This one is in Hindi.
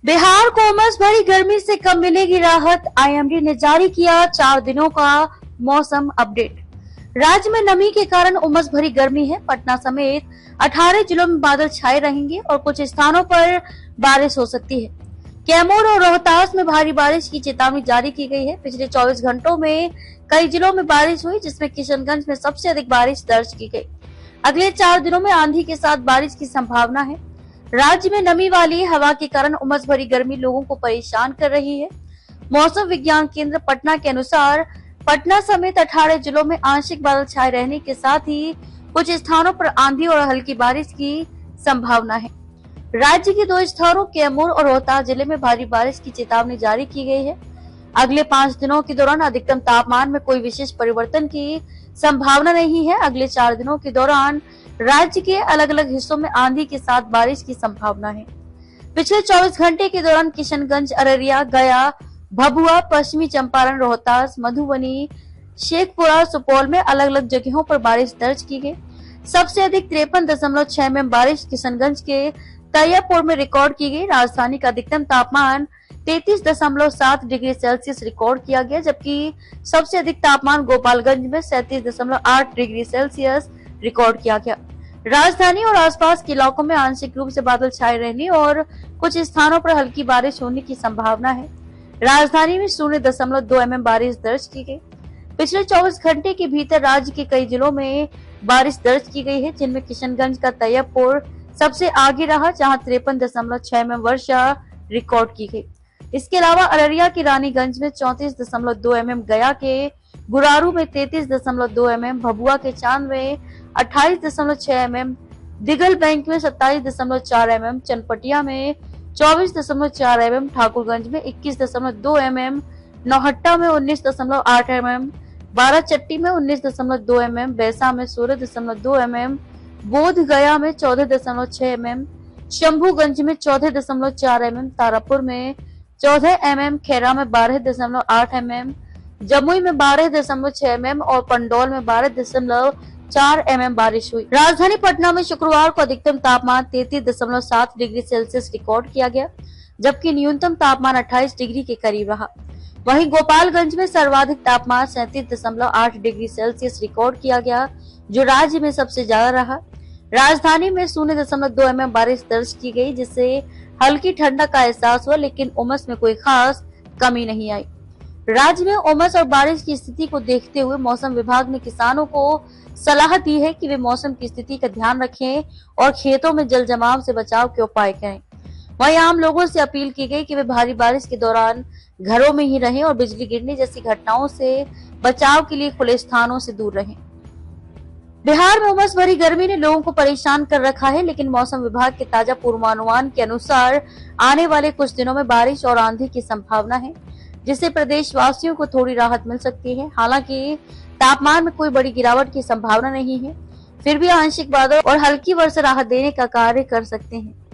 बिहार को उमस भरी गर्मी से कब मिलेगी राहत? आईएमडी ने जारी किया 4 दिनों का मौसम अपडेट। राज्य में नमी के कारण उमस भरी गर्मी है। पटना समेत 18 जिलों में बादल छाए रहेंगे और कुछ स्थानों पर बारिश हो सकती है। कैमूर और रोहतास में भारी बारिश की चेतावनी जारी की गई है। पिछले 24 घंटों में कई जिलों में बारिश हुई, जिसमें किशनगंज में सबसे अधिक बारिश दर्ज की गई। अगले 4 दिनों में आंधी के साथ बारिश की संभावना है। राज्य में नमी वाली हवा के कारण उमस भरी गर्मी लोगों को परेशान कर रही है। मौसम विज्ञान केंद्र पटना के अनुसार पटना समेत 18 जिलों में आंशिक बादल छाए रहने के साथ ही कुछ स्थानों पर आंधी और हल्की बारिश की संभावना है। राज्य के 2 स्थानों कैमूर और रोहतास जिले में भारी बारिश की चेतावनी जारी की गई है। अगले 5 दिनों के दौरान अधिकतम तापमान में कोई विशेष परिवर्तन की संभावना नहीं है। अगले 4 दिनों के दौरान राज्य के अलग अलग हिस्सों में आंधी के साथ बारिश की संभावना है। पिछले 24 घंटे के दौरान किशनगंज, अररिया, गया, भभुआ, पश्चिमी चंपारण, रोहतास, मधुबनी, शेखपुरा, सुपौल में अलग अलग जगहों पर बारिश दर्ज की गई। सबसे अधिक 53.6 में बारिश किशनगंज के तैयबपुर में रिकॉर्ड की गई। राजधानी का अधिकतम तापमान 33.7 डिग्री सेल्सियस रिकॉर्ड किया गया, जबकि सबसे अधिक तापमान गोपालगंज में 37.8 डिग्री सेल्सियस रिकॉर्ड किया गया। राजधानी और आसपास के इलाकों में आंशिक रूप से बादल छाए रहने और कुछ स्थानों पर हल्की बारिश होने की संभावना है। राजधानी में 0.2 mm बारिश दर्ज की गई। पिछले 24 घंटे के भीतर राज्य के कई जिलों में बारिश दर्ज की गई है, जिनमें किशनगंज का तैयबपुर सबसे आगे रहा, जहां 53.6 mm वर्षा रिकॉर्ड की गई। इसके अलावा अररिया के रानीगंज में 34.2 mm, गया के गुरारू में 33.2 mm, भभुआ के चांद में 28.6 mm, दिगल बैंक में 27.4 mm, चनपटिया में 24.4 mm, ठाकुरगंज में 21.2 mm, नौहट्टा में 19.8 mm, बाराचट्टी में 19.2 mm, बैसा में 16.2 mm, बोध गया में 14.6 mm, शंभुगंज में 14.4 mm, तारापुर में 14 mm, खेरा में 12.8 mm, जमुई में 12.6 mm और पंडौल में 12.4 mm बारिश हुई। राजधानी पटना में शुक्रवार को अधिकतम तापमान 33.7 डिग्री सेल्सियस रिकॉर्ड किया गया, जबकि न्यूनतम तापमान 28 डिग्री के करीब रहा। वहीं गोपालगंज में सर्वाधिक तापमान 37.8 डिग्री सेल्सियस रिकॉर्ड किया गया, जो राज्य में सबसे ज्यादा रहा। राजधानी में 0.2 mm बारिश दर्ज की गई, जिससे हल्की ठंडक का एहसास हुआ, लेकिन उमस में कोई खास कमी नहीं आई। राज्य में उमस और बारिश की स्थिति को देखते हुए मौसम विभाग ने किसानों को सलाह दी है कि वे मौसम की स्थिति का ध्यान रखें और खेतों में जल जमाव से बचाव के उपाय करें। वहीं आम लोगों से अपील की गई कि वे भारी बारिश के दौरान घरों में ही रहें और बिजली गिरने जैसी घटनाओं से बचाव के लिए खुले स्थानों से दूर रहें। बिहार में उमस भरी गर्मी ने लोगों को परेशान कर रखा है, लेकिन मौसम विभाग के ताजा पूर्वानुमान के अनुसार आने वाले कुछ दिनों में बारिश और आंधी की संभावना है, जिससे प्रदेशवासियों को थोड़ी राहत मिल सकती है। हालांकि तापमान में कोई बड़ी गिरावट की संभावना नहीं है, फिर भी आंशिक बादल और हल्की वर्षा राहत देने का कार्य कर सकते हैं।